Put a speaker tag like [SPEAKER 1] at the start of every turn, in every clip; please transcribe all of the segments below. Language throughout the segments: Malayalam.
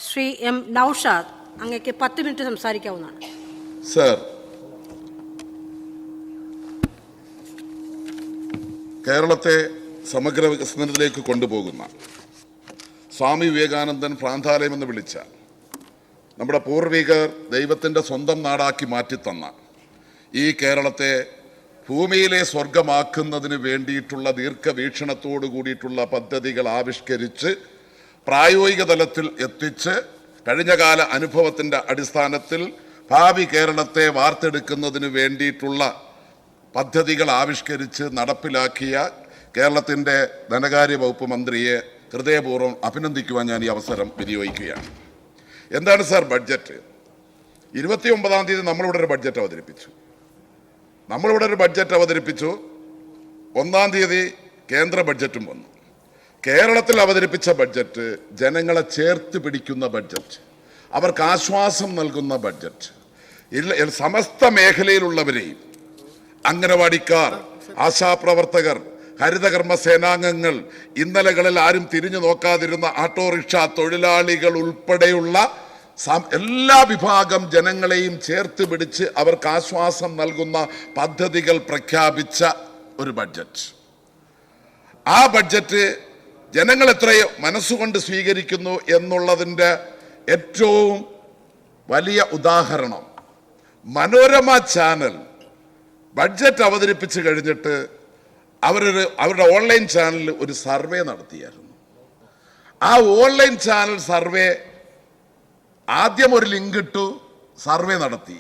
[SPEAKER 1] ശ്രീ എം നൌഷാദ്, അങ്ങേക്ക് 10 മിനിറ്റ് സംസാരിക്കാവുന്നതാണ്.
[SPEAKER 2] സർ, കേരളത്തെ സമഗ്ര വികസനത്തിലേക്ക് കൊണ്ടുപോകുന്ന സ്വാമി വിവേകാനന്ദൻ ഭ്രാന്താലയം എന്ന് വിളിച്ച നമ്മുടെ പൂർവികർ ദൈവത്തിൻ്റെ സ്വന്തം നാടാക്കി മാറ്റിത്തന്ന ഈ കേരളത്തെ ഭൂമിയിലെ സ്വർഗമാക്കുന്നതിന് വേണ്ടിയിട്ടുള്ള ദീർഘവീക്ഷണത്തോടു കൂടിയിട്ടുള്ള പദ്ധതികൾ ആവിഷ്കരിച്ച് പ്രായോഗിക തലത്തിൽ എത്തിച്ച് കഴിഞ്ഞകാല അനുഭവത്തിൻ്റെ അടിസ്ഥാനത്തിൽ ഭാവി കേരളത്തെ വാർത്തെടുക്കുന്നതിന് വേണ്ടിയിട്ടുള്ള പദ്ധതികൾ ആവിഷ്കരിച്ച് നടപ്പിലാക്കിയ കേരളത്തിൻ്റെ ധനകാര്യ വകുപ്പ് മന്ത്രിയെ ഹൃദയപൂർവ്വം അഭിനന്ദിക്കുവാൻ ഞാൻ ഈ അവസരം വിനിയോഗിക്കുകയാണ്. എന്താണ് സാർ ബഡ്ജറ്റ്? 29-ാം തീയതി നമ്മളിവിടെ ഒരു ബഡ്ജറ്റ് അവതരിപ്പിച്ചു. 1-ാം തീയതി കേന്ദ്ര ബഡ്ജറ്റും വന്നു. കേരളത്തിൽ അവതരിപ്പിച്ച ബഡ്ജറ്റ് ജനങ്ങളെ ചേർത്ത് പിടിക്കുന്ന ബഡ്ജറ്റ്, അവർക്ക് ആശ്വാസം നൽകുന്ന ബഡ്ജറ്റ്, സമസ്ത മേഖലയിലുള്ളവരെയും അംഗനവാടിക്കാർ, ആശാപ്രവർത്തകർ, ഹരിതകർമ്മ സേനാംഗങ്ങൾ, ഇന്നലകളിൽ ആരും തിരിഞ്ഞു നോക്കാതിരുന്ന ഓട്ടോറിക്ഷ തൊഴിലാളികൾ ഉൾപ്പെടെയുള്ള എല്ലാ വിഭാഗം ജനങ്ങളെയും ചേർത്ത് പിടിച്ച് അവർക്ക് ആശ്വാസം നൽകുന്ന പദ്ധതികൾ പ്രഖ്യാപിച്ച ഒരു ബഡ്ജറ്റ്. ആ ബഡ്ജറ്റ് ജനങ്ങൾ എത്രയോ മനസ്സുകൊണ്ട് സ്വീകരിക്കുന്നു എന്നുള്ളതിൻ്റെ ഏറ്റവും വലിയ ഉദാഹരണം മനോരമ ചാനൽ ബഡ്ജറ്റ് അവതരിപ്പിച്ച് കഴിഞ്ഞിട്ട് അവരുടെ ഓൺലൈൻ ചാനലിൽ ഒരു സർവേ നടത്തിയായിരുന്നു. ആ ഓൺലൈൻ ചാനൽ സർവേ ആദ്യം ഒരു ലിങ്ക് ഇട്ടു, സർവേ നടത്തി.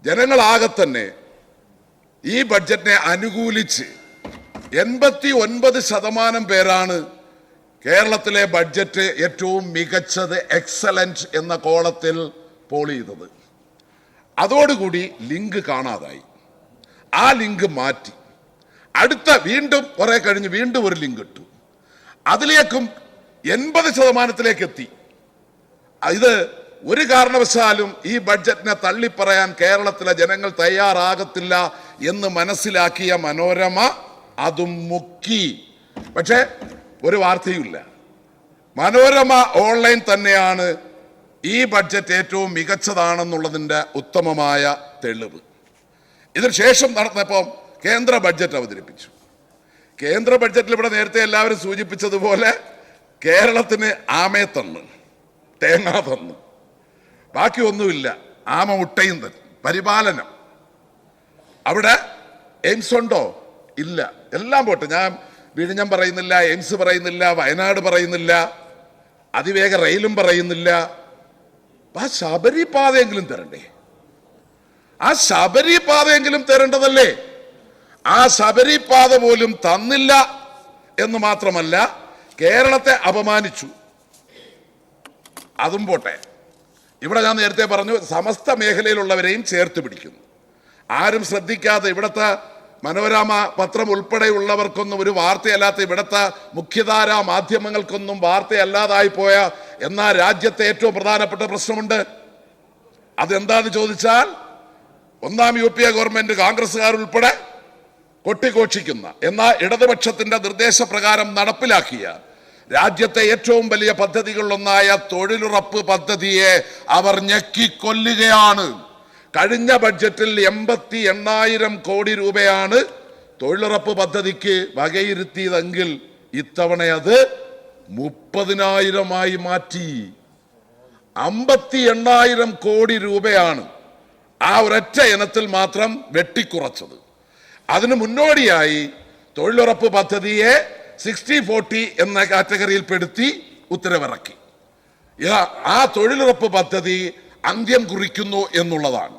[SPEAKER 2] ജനങ്ങളാകെ തന്നെ ഈ ബഡ്ജറ്റിനെ അനുകൂലിച്ച് 89% പേരാണ് കേരളത്തിലെ ബഡ്ജറ്റ് ഏറ്റവും മികച്ചത്, എക്സലന്റ് എന്ന കോളത്തിൽ പോൾ ചെയ്തത്. അതോടുകൂടി ലിങ്ക് കാണാതായി. ആ ലിങ്ക് മാറ്റി. വീണ്ടും കുറെ കഴിഞ്ഞ് വീണ്ടും ഒരു ലിങ്ക് ഇട്ടു. അതിലേക്കും 80% എത്തി. ഇത് ഒരു കാരണവശാലും ഈ ബഡ്ജറ്റിനെ തള്ളിപ്പറയാൻ കേരളത്തിലെ ജനങ്ങൾ തയ്യാറാകത്തില്ല എന്ന് മനസ്സിലാക്കിയ മനോരമ അതും മുക്കി. പക്ഷെ ഒരു വാർത്തയുമില്ല. മനോരമ ഓൺലൈൻ തന്നെയാണ് ഈ ബഡ്ജറ്റ് ഏറ്റവും മികച്ചതാണെന്നുള്ളതിൻ്റെ ഉത്തമമായ തെളിവ്. ഇതിന് ശേഷം നടന്നപ്പോൾ കേന്ദ്ര ബഡ്ജറ്റ് അവതരിപ്പിച്ചു. കേന്ദ്ര ബഡ്ജറ്റിൽ ഇവിടെ നേരത്തെ എല്ലാവരും സൂചിപ്പിച്ചതുപോലെ കേരളത്തിന് ആമയെ തന്നു, തേങ്ങ തന്നു, ബാക്കി ഒന്നുമില്ല. ആമ മുട്ടയും തന്നു. പരിപാലനം, അവിടെ എയിംസ് ഉണ്ടോ? ഇല്ല. എല്ലാം പോട്ടെ, ഞാൻ വിഴിഞ്ഞം പറയുന്നില്ല, എയിംസ് പറയുന്നില്ല, വയനാട് പറയുന്നില്ല, അതിവേഗ റെയിലും പറയുന്നില്ല. ആ ശബരിപാതയെങ്കിലും തരണ്ടേ? ആ ശബരിപാതയെങ്കിലും തരേണ്ടതല്ലേ? ആ ശബരിപാത പോലും തന്നില്ല എന്ന് മാത്രമല്ല, കേരളത്തെ അപമാനിച്ചു. അതും പോട്ടെ, ഇവിടെ ഞാൻ നേരത്തെ പറഞ്ഞു സമസ്ത മേഖലയിലുള്ളവരെയും ചേർത്ത് പിടിക്കുന്നു. ആരും ശ്രദ്ധിക്കാതെ ഇവിടുത്തെ മനോരമ പത്രം ഉൾപ്പെടെയുള്ളവർക്കൊന്നും ഒരു വാർത്തയല്ലാത്ത, ഇവിടുത്തെ മുഖ്യധാര മാധ്യമങ്ങൾക്കൊന്നും വാർത്തയല്ലാതായി പോയ എന്നാൽ രാജ്യത്തെ ഏറ്റവും പ്രധാനപ്പെട്ട പ്രശ്നമുണ്ട്. അതെന്താന്ന് ചോദിച്ചാൽ, 1-ാം UPA ഗവൺമെന്റ് കാൺഗ്രസ്സുകാർ ഉൾപ്പെടെ കൊട്ടിഘോഷിക്കുന്ന എന്നാൽ ഇടതുപക്ഷത്തിന്റെ നിർദ്ദേശപ്രകാരം നടപ്പിലാക്കിയ രാജ്യത്തെ ഏറ്റവും വലിയ പദ്ധതികളിലൊന്നായ തൊഴിലുറപ്പ് പദ്ധതിയെ അവർ ഞെക്കിക്കൊല്ലുകയാണ്. കഴിഞ്ഞ ബഡ്ജറ്റിൽ 88,000 കോടി രൂപയാണ് തൊഴിലുറപ്പ് പദ്ധതിക്ക് വകയിരുത്തിയതെങ്കിൽ ഇത്തവണ അത് 30,000 മാറ്റി. 58,000 കോടി രൂപയാണ് ആ ഒരൊറ്റ ഇനത്തിൽ മാത്രം വെട്ടിക്കുറച്ചത്. അതിന് മുന്നോടിയായി തൊഴിലുറപ്പ് പദ്ധതിയെ 60-40 എന്ന കാറ്റഗറിയിൽ പെടുത്തി ഉത്തരവിറക്കി. ആ തൊഴിലുറപ്പ് പദ്ധതി അന്ത്യം കുറിക്കുന്നു എന്നുള്ളതാണ്.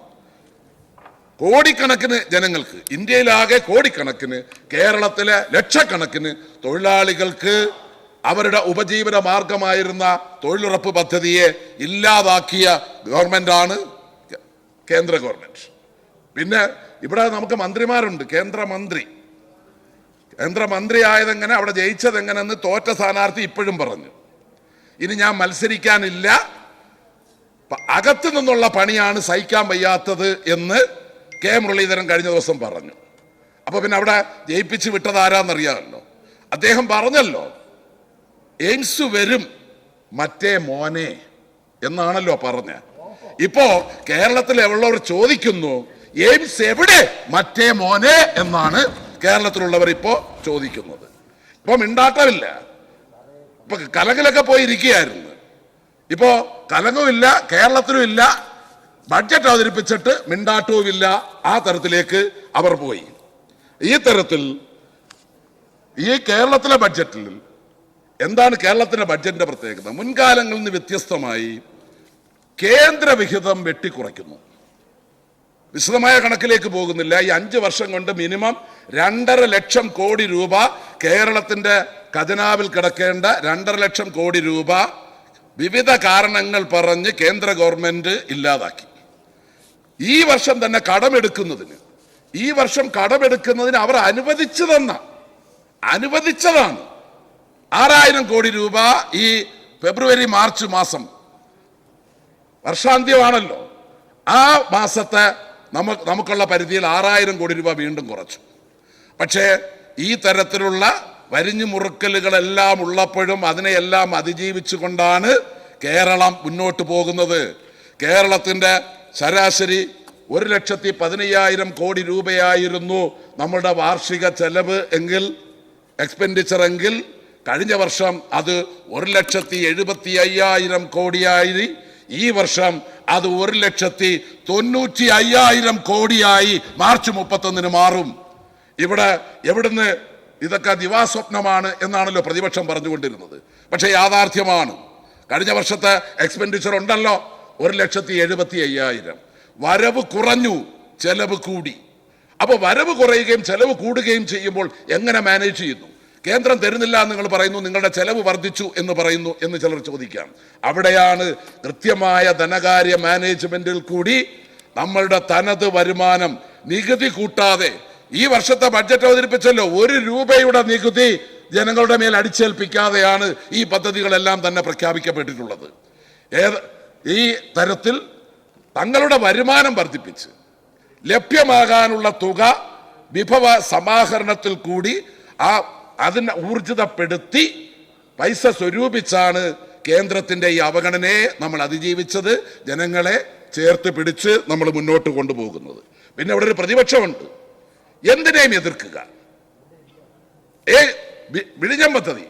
[SPEAKER 2] കോടിക്കണക്കിന് ജനങ്ങൾക്ക്, ഇന്ത്യയിലാകെ കോടിക്കണക്കിന്, കേരളത്തിലെ ലക്ഷക്കണക്കിന് തൊഴിലാളികൾക്ക് അവരുടെ ഉപജീവന മാർഗമായിരുന്ന തൊഴിലുറപ്പ് പദ്ധതിയെ ഇല്ലാതാക്കിയ ഗവൺമെന്റാണ് കേന്ദ്ര ഗവൺമെന്റ്. പിന്നെ ഇവിടെ നമുക്ക് മന്ത്രിമാരുണ്ട്. കേന്ദ്രമന്ത്രി ആയതെങ്ങനെ, അവിടെ ജയിച്ചതെങ്ങനെന്ന് തോറ്റ സ്ഥാനാർത്ഥി ഇപ്പോഴും പറഞ്ഞു. ഇനി ഞാൻ മത്സരിക്കാനില്ല, അകത്തു നിന്നുള്ള പണിയാണ് സഹിക്കാൻ വയ്യാത്തത് എന്ന് കെ മുരളീധരൻ കഴിഞ്ഞ ദിവസം പറഞ്ഞു. അപ്പൊ പിന്നെ അവിടെ ജയിപ്പിച്ച് വിട്ടതാരാന്നറിയാമല്ലോ. അദ്ദേഹം പറഞ്ഞല്ലോ, എയിംസ് വരും മറ്റേ മോനെ എന്നാണല്ലോ പറഞ്ഞ. ഇപ്പോ കേരളത്തിലുള്ളവർ ചോദിക്കുന്നു, എയിംസ് എവിടെ മറ്റേ മോനെ എന്നാണ് കേരളത്തിലുള്ളവർ ഇപ്പോ ചോദിക്കുന്നത്. ഇപ്പൊ മിണ്ടാട്ടമില്ല. ഇപ്പൊ കലങ്ങിലൊക്കെ പോയി ഇരിക്കുകയായിരുന്നു. ഇപ്പോ കലങ്ങുമില്ല, കേരളത്തിലും ഇല്ല, ബഡ്ജറ്റ് അവതരിപ്പിച്ചിട്ട് മിണ്ടാട്ടവുമില്ല. ആ തരത്തിലേക്ക് അവർ പോയി. ഈ തരത്തിൽ ഈ കേരളത്തിലെ ബഡ്ജറ്റിൽ എന്താണ് കേരളത്തിന്റെ ബഡ്ജറ്റിന്റെ പ്രത്യേകത? മുൻകാലങ്ങളിൽ നിന്ന് വ്യത്യസ്തമായി കേന്ദ്ര വിഹിതം വെട്ടിക്കുറയ്ക്കുന്നു. വിശദമായ കണക്കിലേക്ക് പോകുന്നില്ല. ഈ 5 വർഷം കൊണ്ട് മിനിമം 2.5 ലക്ഷം കോടി രൂപ കേരളത്തിന്റെ ഖജനാവിൽ കിടക്കേണ്ട 2.5 ലക്ഷം കോടി രൂപ വിവിധ കാരണങ്ങൾ പറഞ്ഞ് കേന്ദ്ര ഗവൺമെന്റ് ഇല്ലാതാക്കി. ഈ വർഷം തന്നെ കടമെടുക്കുന്നതിന് അവർ അനുവദിച്ചതാണ് 6000 കോടി രൂപ. ഈ ഫെബ്രുവരി മാർച്ച് മാസം വർഷാന്ത്യമാണല്ലോ, ആ മാസത്തെ നമുക്കുള്ള പരിധിയിൽ 6000 കോടി രൂപ വീണ്ടും കുറച്ചു. പക്ഷേ ഈ തരത്തിലുള്ള വരിഞ്ഞു മുറുക്കലുകളെല്ലാം ഉള്ളപ്പോഴും അതിനെയെല്ലാം അതിജീവിച്ചുകൊണ്ടാണ് കേരളം മുന്നോട്ട് പോകുന്നത്. കേരളത്തിന്റെ ശരാശരി 1,15,000 കോടി രൂപയായിരുന്നു നമ്മളുടെ വാർഷിക ചെലവ് എക്സ്പെൻഡിച്ചർ എങ്കിൽ കഴിഞ്ഞ വർഷം അത് 1,75,000 കോടിയായി. ഈ വർഷം അത് 1,95,000 കോടിയായി മാർച്ച് 31 മാറും. ഇവിടെ എവിടുന്ന് ഇതൊക്കെ ദിവാസ്വപ്നമാണ് എന്നാണല്ലോ പ്രതിപക്ഷം പറഞ്ഞുകൊണ്ടിരുന്നത്. പക്ഷെ യാഥാർത്ഥ്യമാണ്. കഴിഞ്ഞ വർഷത്തെ എക്സ്പെൻഡിച്ചർ ഉണ്ടല്ലോ 1,75,000. വരവ് കുറഞ്ഞു, ചെലവ് കൂടി. അപ്പൊ വരവ് കുറയുകയും ചെലവ് കൂടുകയും ചെയ്യുമ്പോൾ എങ്ങനെ മാനേജ് ചെയ്യുന്നു? കേന്ദ്രം തരുന്നില്ല എന്ന് നിങ്ങൾ പറയുന്നു, നിങ്ങളുടെ ചെലവ് വർദ്ധിച്ചു എന്ന് പറയുന്നു എന്ന് ചിലർ ചോദിക്കാം. അവിടെയാണ് കൃത്യമായ ധനകാര്യ മാനേജ്മെന്റിൽ കൂടി നമ്മളുടെ തനത് വരുമാനം നികുതി കൂട്ടാതെ ഈ വർഷത്തെ ബഡ്ജറ്റ് അവതരിപ്പിച്ചല്ലോ, 1 രൂപയുടെ നികുതി ജനങ്ങളുടെ മേൽ അടിച്ചേൽപ്പിക്കാതെയാണ് ഈ പദ്ധതികളെല്ലാം തന്നെ പ്രഖ്യാപിക്കപ്പെട്ടിട്ടുള്ളത്. ഈ തരത്തിൽ തങ്ങളുടെ വരുമാനം വർദ്ധിപ്പിച്ച് ലഭ്യമാകാനുള്ള തുക വിഭവ സമാഹരണത്തിൽ കൂടി അതിനെ ഊർജിതപ്പെടുത്തി പൈസ സ്വരൂപിച്ചാണ് കേന്ദ്രത്തിന്റെ ഈ അവഗണനയെ നമ്മൾ അതിജീവിച്ചത്, ജനങ്ങളെ ചേർത്ത് പിടിച്ച് നമ്മൾ മുന്നോട്ട് കൊണ്ടുപോകുന്നത്. പിന്നെ ഇവിടെ ഒരു പ്രതിപക്ഷമുണ്ട്, എന്തിനേയും എതിർക്കുക. വിഴിഞ്ഞം പദ്ധതി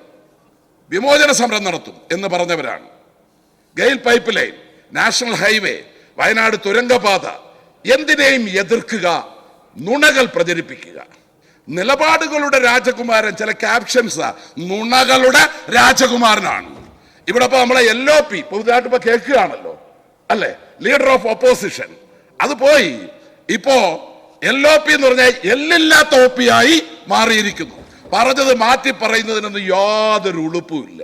[SPEAKER 2] വിമോചന സമരം നടത്തും എന്ന് പറഞ്ഞവരാണ്. GAIL pipeline, national highway, Wayanad തുരങ്കപാത, എന്തിനേയും എതിർക്കുക, നുണകൾ പ്രചരിപ്പിക്കുക. നിലപാടുകളുടെ രാജകുമാരൻ, ചില ക്യാപ്ഷൻസ് നുണകളുടെ രാജകുമാരനാണ്. ഇവിടെ ഇപ്പൊ നമ്മളെ LOP പുതുതായിട്ട് ഇപ്പൊ കേൾക്കുകയാണല്ലോ അല്ലെ, ലീഡർ ഓഫ് ഓപ്പോസിഷൻ. അത് പോയി ഇപ്പോ LOP എന്ന് പറഞ്ഞാൽ എല്ലില്ലാത്ത OP ആയി മാറിയിരിക്കുന്നു. പറഞ്ഞത് മാറ്റി പറയുന്നതിനൊന്നും യാതൊരു ഉളുപ്പുമില്ല.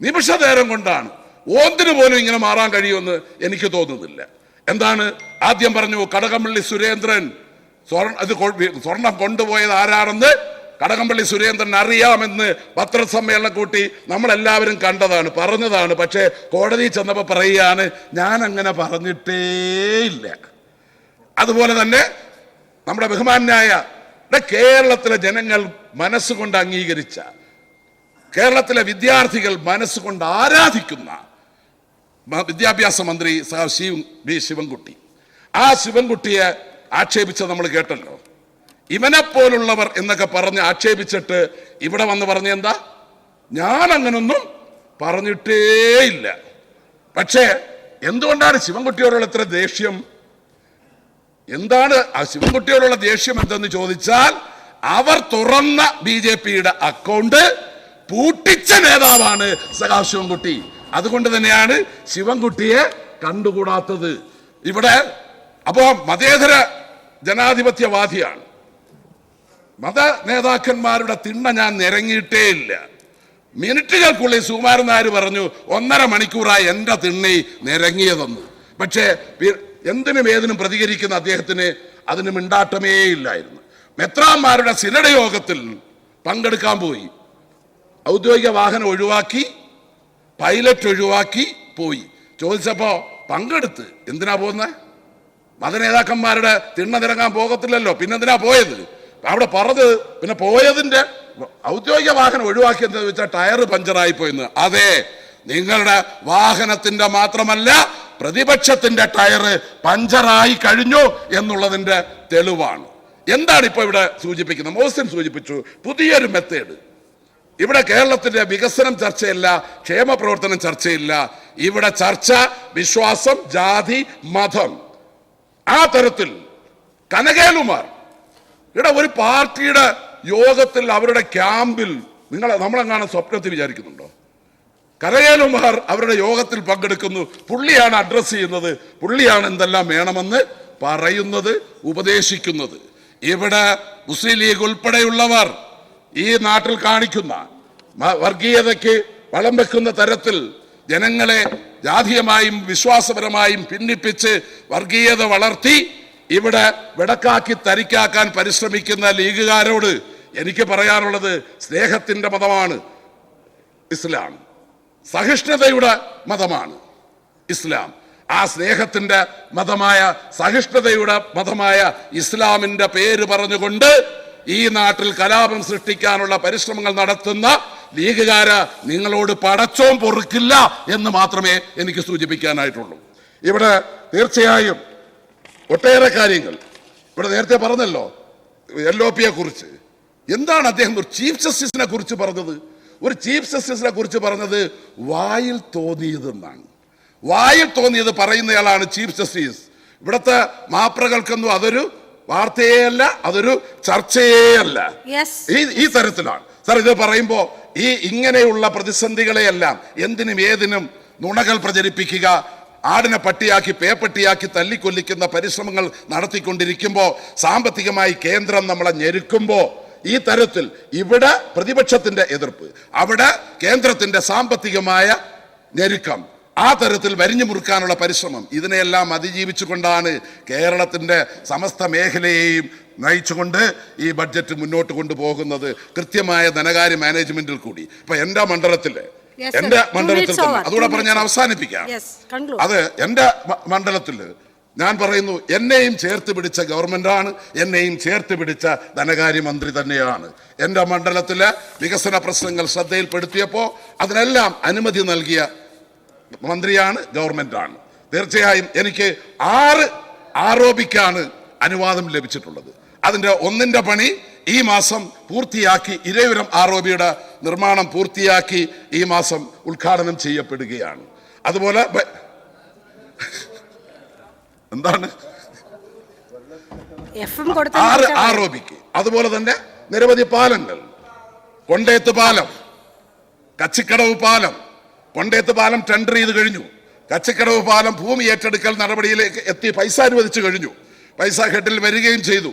[SPEAKER 2] നിമിഷ നേരം കൊണ്ടാണ് ഓന്തിന് പോലും ഇങ്ങനെ മാറാൻ കഴിയുമെന്ന് എനിക്ക് തോന്നുന്നില്ല. എന്താണ് ആദ്യം പറഞ്ഞു, കടകംപള്ളി സുരേന്ദ്രൻ സ്വർണം കൊണ്ടുപോയത് ആരാണെന്ന് കടകംപള്ളി സുരേന്ദ്രൻ അറിയാമെന്ന് പത്രസമ്മേളനം കൂട്ടി നമ്മളെല്ലാവരും കണ്ടതാണ്, പറഞ്ഞതാണ്. പക്ഷേ കോടതി ചെന്നപ്പോൾ പറയുകയാണ്, ഞാൻ അങ്ങനെ പറഞ്ഞിട്ടേയില്ല. അതുപോലെ തന്നെ നമ്മുടെ ബഹുമാന്യായ കേരളത്തിലെ ജനങ്ങൾ മനസ്സുകൊണ്ട് അംഗീകരിച്ച, കേരളത്തിലെ വിദ്യാർത്ഥികൾ മനസ്സുകൊണ്ട് ആരാധിക്കുന്ന വിദ്യാഭ്യാസ മന്ത്രി ശിവൻകുട്ടി, ആ ശിവൻകുട്ടിയെ ആക്ഷേപിച്ചത് നമ്മൾ കേട്ടല്ലോ. ഇവനെപ്പോലുള്ളവർ എന്നൊക്കെ പറഞ്ഞ് ആക്ഷേപിച്ചിട്ട് ഇവിടെ വന്ന് പറഞ്ഞ എന്താ, ഞാൻ അങ്ങനൊന്നും പറഞ്ഞിട്ടേയില്ല. പക്ഷേ എന്തുകൊണ്ടാണ് ശിവൻകുട്ടിയോടുള്ള ഇത്ര ദേഷ്യം? എന്താണ് ആ ശിവൻകുട്ടിയോടുള്ള ദേഷ്യം എന്തെന്ന് ചോദിച്ചാൽ, അവർ തുറന്ന BJPയുടെ അക്കൗണ്ട് പൂട്ടിച്ച നേതാവാണ് സഖാവ് ശിവൻകുട്ടി. അതുകൊണ്ട് തന്നെയാണ് ശിവൻകുട്ടിയെ കണ്ടുകൂടാത്തത് ഇവിടെ. അപ്പോ മതേതര ജനാധിപത്യവാദിയാണ്. മത നേതാക്കന്മാരുടെ തിണ്ണ ഞാൻ നിരങ്ങിയിട്ടേ ഇല്ല. മിനിറ്റുകൾക്കുള്ളിൽ സുകുമാരൻ നായർ പറഞ്ഞു 1.5 മണിക്കൂറായി എന്റെ തിണ്ണി നിരങ്ങിയതെന്ന്. പക്ഷേ എന്തിനും ഏതിനും പ്രതികരിക്കുന്ന അദ്ദേഹത്തിന് അതിന് മിണ്ടാട്ടമേ ഇല്ലായിരുന്നു. മെത്രാന്മാരുടെ സിനഡ് യോഗത്തിൽ പങ്കെടുക്കാൻ പോയി, ഔദ്യോഗിക വാഹനം ഒഴിവാക്കി, പൈലറ്റ് ഒഴിവാക്കി പോയി. ചോദിച്ചപ്പോ പങ്കെടുത്ത് എന്തിനാ പോകുന്നത്? മതനേതാക്കന്മാരുടെ തിണ്ണ നിരങ്ങാൻ പോകത്തില്ലല്ലോ, പിന്നെന്തിനാ പോയത്? അവിടെ പറഞ്ഞത് പിന്നെ പോയതിന്റെ ഔദ്യോഗിക വാഹനം ഒഴിവാക്കി എന്താ വെച്ചാൽ ടയർ പഞ്ചറായി പോയെന്ന്. അതെ, നിങ്ങളുടെ വാഹനത്തിന്റെ മാത്രമല്ല പ്രതിപക്ഷത്തിന്റെ ടയറ് പഞ്ചറായി കഴിഞ്ഞു എന്നുള്ളതിന്റെ തെളിവാണ്. എന്താണ് ഇപ്പൊ ഇവിടെ സൂചിപ്പിക്കുന്നത്? മോഹസിൻ സൂചിപ്പിച്ചു പുതിയൊരു മെത്തേഡ്. ഇവിടെ കേരളത്തിന്റെ വികസനം ചർച്ചയില്ല, ക്ഷേമ പ്രവർത്തനം ചർച്ചയില്ല. ഇവിടെ ചർച്ച വിശ്വാസം, ജാതി, മതം. ആ തരത്തിൽ കനകേലുമാർ ഇവിടെ ഒരു പാർട്ടിയുടെ യോഗത്തിൽ അവരുടെ ക്യാമ്പിൽ നമ്മളെങ്ങാനും സ്വപ്നത്തിൽ വിചാരിക്കുന്നുണ്ടോ? കനകേലുമാർ അവരുടെ യോഗത്തിൽ പങ്കെടുക്കുന്നു. പുള്ളിയാണ് അഡ്രസ് ചെയ്യുന്നത്, പുള്ളിയാണ് എന്തെല്ലാം വേണമെന്ന് പറയുന്നത്, ഉപദേശിക്കുന്നത്. ഇവിടെ മുസ്ലിം ലീഗ് ഉൾപ്പെടെയുള്ളവർ ഈ നാട്ടിൽ കാണിക്കുന്ന വർഗീയതയ്ക്ക് വളം വെക്കുന്ന തരത്തിൽ ജനങ്ങളെ ജാതീയമായും വിശ്വാസപരമായും ഭിന്നിപ്പിച്ച് വർഗീയത വളർത്തി ഇവിടെ വെടക്കാക്കി തരിക്കാക്കാൻ പരിശ്രമിക്കുന്ന ലീഗുകാരോട് എനിക്ക് പറയാനുള്ളത് സ്നേഹത്തിന്റെ മതമാണ് ഇസ്ലാം, സഹിഷ്ണുതയുടെ മതമാണ് ഇസ്ലാം. ആ സ്നേഹത്തിന്റെ മതമായ സഹിഷ്ണുതയുടെ മതമായ ഇസ്ലാമിന്റെ പേര് പറഞ്ഞുകൊണ്ട് ഈ നാട്ടിൽ കലാപം സൃഷ്ടിക്കാനുള്ള പരിശ്രമങ്ങൾ നടത്തുന്ന ലീഗുകാര് നിങ്ങളോട് പടച്ചോം പൊറുക്കില്ല എന്ന് മാത്രമേ എനിക്ക് സൂചിപ്പിക്കാനായിട്ടുള്ളൂ. ഇവിടെ തീർച്ചയായും ഒട്ടേറെ കാര്യങ്ങൾ ഇവിടെ നേരത്തെ പറഞ്ഞല്ലോ. LOPയെ കുറിച്ച് എന്താണ് അദ്ദേഹം ഒരു ചീഫ് ജസ്റ്റിസിനെ കുറിച്ച് പറഞ്ഞത്? ഒരു ചീഫ് ജസ്റ്റിസിനെ കുറിച്ച് പറഞ്ഞത് വായിൽ തോന്നിയതെന്നാണ്. വായിൽ തോന്നിയത് പറയുന്നയാളാണ് ചീഫ് ജസ്റ്റിസ്. ഇവിടുത്തെ മാപ്രകൾക്കൊന്നും അതൊരു വാർത്തയേ അല്ല, അതൊരു ചർച്ചയേ അല്ല. ഈ തരത്തിലാണ് സാർ ഇത് പറയുമ്പോ ഇങ്ങനെയുള്ള പ്രതിസന്ധികളെയെല്ലാം എന്തിനും ഏതിനും നുണകൾ പ്രചരിപ്പിക്കുക, ആടിനെ പട്ടിയാക്കി പേപ്പട്ടിയാക്കി തല്ലിക്കൊല്ലിക്കുന്ന പരിശ്രമങ്ങൾ നടത്തിക്കൊണ്ടിരിക്കുമ്പോൾ, സാമ്പത്തികമായി കേന്ദ്രം നമ്മളെ ഞെരുക്കുമ്പോൾ, ഈ തരത്തിൽ ഇവിടെ പ്രതിപക്ഷത്തിന്റെ എതിർപ്പ്, അവിടെ കേന്ദ്രത്തിന്റെ സാമ്പത്തികമായ ഞെരുക്കം, ആ തരത്തിൽ വരിഞ്ഞു മുറുക്കാനുള്ള പരിശ്രമം, ഇതിനെയെല്ലാം അതിജീവിച്ചുകൊണ്ടാണ് കേരളത്തിന്റെ സമസ്ത മേഖലയെയും നയിച്ചുകൊണ്ട് ഈ ബഡ്ജറ്റ് മുന്നോട്ട് കൊണ്ടുപോകുന്നത്, കൃത്യമായ ധനകാര്യ മാനേജ്മെന്റിൽ കൂടി. ഇപ്പൊ എന്റെ മണ്ഡലത്തിൽ തന്നെ അതുകൂടെ പറഞ്ഞ് ഞാൻ അവസാനിപ്പിക്കാം. അത് എന്റെ മണ്ഡലത്തിൽ ഞാൻ പറയുന്നു, എന്നെയും ചേർത്ത് പിടിച്ച ഗവൺമെന്റാണ്, എന്നെയും ചേർത്ത് പിടിച്ച ധനകാര്യമന്ത്രി തന്നെയാണ്. എന്റെ മണ്ഡലത്തിലെ വികസന പ്രശ്നങ്ങൾ ശ്രദ്ധയിൽപ്പെടുത്തിയപ്പോൾ അതിനെല്ലാം അനുമതി നൽകിയ മന്ത്രിയാണ്, ഗവൺമെന്റാണ്. തീർച്ചയായും എനിക്ക് 6 ആരോപിക്കാണ് അനുവാദം ലഭിച്ചിട്ടുള്ളത്. അതിന്റെ 1ന്റെ പണി ഈ മാസം പൂർത്തിയാക്കി, ഇരവിപുരം ആരോപിയുടെ നിർമ്മാണം പൂർത്തിയാക്കി ഈ മാസം ഉദ്ഘാടനം ചെയ്യപ്പെടുകയാണ്. അതുപോലെ എന്താണ് 6 ആരോപിക്ക്. അതുപോലെ തന്നെ നിരവധി പാലങ്ങൾ, കൊണ്ടേത്ത് പാലം, കച്ചിക്കടവ് പാലം. കൊണ്ടേത്ത് പാലം ടെൻഡർ ചെയ്ത് കഴിഞ്ഞു. കച്ചിക്കടവ് പാലം ഭൂമി ഏറ്റെടുക്കൽ നടപടിയിലേക്ക് എത്തി, പൈസ അനുവദിച്ചു കഴിഞ്ഞു, പൈസ ഹെഡിൽ വരികയും ചെയ്തു.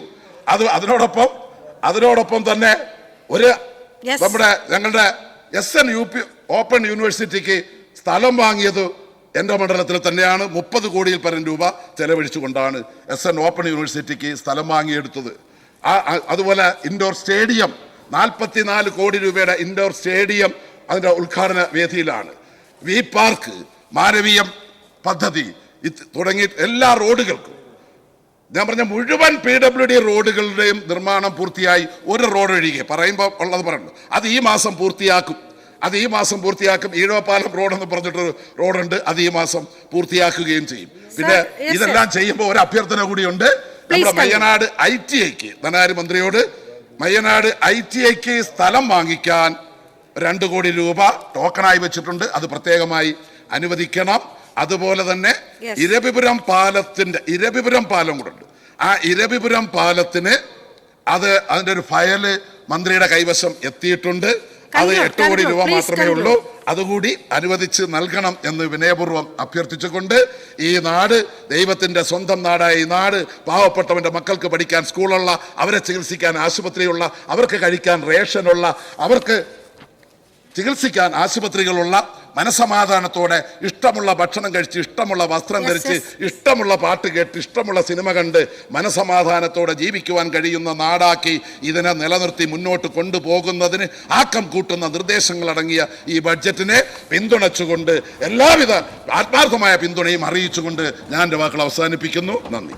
[SPEAKER 2] അതിനോടൊപ്പം തന്നെ ഞങ്ങളുടെ SN ഓപ്പൺ യൂണിവേഴ്സിറ്റിക്ക് സ്ഥലം വാങ്ങിയത് എൻ്റെ മണ്ഡലത്തിൽ തന്നെയാണ്. 30 കോടിയിൽ പരം രൂപ ചെലവഴിച്ചുകൊണ്ടാണ് SN ഓപ്പൺ യൂണിവേഴ്സിറ്റിക്ക് സ്ഥലം വാങ്ങിയെടുത്തത്. അതുപോലെ ഇൻഡോർ സ്റ്റേഡിയം, 44 കോടി രൂപയുടെ ഇൻഡോർ സ്റ്റേഡിയം അതിന്റെ ഉദ്ഘാടന വേദിയിലാണ്. വി പാർക്ക്, മാനവീയം പദ്ധതി തുടങ്ങി എല്ലാ റോഡുകൾക്കും, ഞാൻ പറഞ്ഞ മുഴുവൻ PWD റോഡുകളുടെയും നിർമ്മാണം പൂർത്തിയായി. ഒരു റോഡ് ഒഴികെ പറയുമ്പോൾ ഉള്ളത് പറഞ്ഞു, അത് ഈ മാസം പൂർത്തിയാക്കും. ഈഴവപ്പാലം റോഡ് എന്ന് പറഞ്ഞിട്ടൊരു റോഡുണ്ട്, അത് ഈ മാസം പൂർത്തിയാക്കുകയും ചെയ്യും. പിന്നെ ഇതെല്ലാം ചെയ്യുമ്പോൾ ഒരു അഭ്യർത്ഥന കൂടിയുണ്ട്. നമ്മുടെ മയ്യനാട് ITIക്ക് ധനകാര്യമന്ത്രിയോട് മയ്യനാട് ITIക്ക് സ്ഥലം വാങ്ങിക്കാൻ 2 കോടി രൂപ ടോക്കണായി വെച്ചിട്ടുണ്ട്, അത് പ്രത്യേകമായി അനുവദിക്കണം. അതുപോലെ തന്നെ ഇരവിപുരം പാലം കൂടെ ഉണ്ട്. ആ ഇരവിപുരം പാലത്തിന് അതിന്റെ ഒരു ഫയല് മന്ത്രിയുടെ കൈവശം എത്തിയിട്ടുണ്ട്. അത് 8 കോടി രൂപ മാത്രമേ ഉള്ളൂ. അതുകൂടി അനുവദിച്ച് നൽകണം എന്ന് വിനയപൂർവ്വം അഭ്യർത്ഥിച്ചുകൊണ്ട്, ഈ നാട് ദൈവത്തിന്റെ സ്വന്തം നാടായ ഈ നാട്, പാവപ്പെട്ടവന്റെ മക്കൾക്ക് പഠിക്കാൻ സ്കൂളുള്ള, അവരെ ചികിത്സിക്കാൻ ആശുപത്രിയുള്ള, അവർക്ക് കഴിക്കാൻ റേഷനുള്ള, അവർക്ക് ചികിത്സിക്കാൻ ആശുപത്രികളുള്ള, മനസമാധാനത്തോടെ ഇഷ്ടമുള്ള ഭക്ഷണം കഴിച്ച്, ഇഷ്ടമുള്ള വസ്ത്രം ധരിച്ച്, ഇഷ്ടമുള്ള പാട്ട് കേട്ട്, ഇഷ്ടമുള്ള സിനിമ കണ്ട് മനസമാധാനത്തോടെ ജീവിക്കുവാൻ കഴിയുന്ന നാടാക്കി ഇതിനെ നിലനിർത്തി മുന്നോട്ട് കൊണ്ടുപോകുന്നതിന് ആക്കം കൂട്ടുന്ന നിർദ്ദേശങ്ങളടങ്ങിയ ഈ ബഡ്ജറ്റിനെ പിന്തുണച്ചുകൊണ്ട്, എല്ലാവിധ ആത്മാർത്ഥമായ പിന്തുണയും അറിയിച്ചുകൊണ്ട് ഞാൻ എൻ്റെ വാക്കുകൾ അവസാനിപ്പിക്കുന്നു. നന്ദി.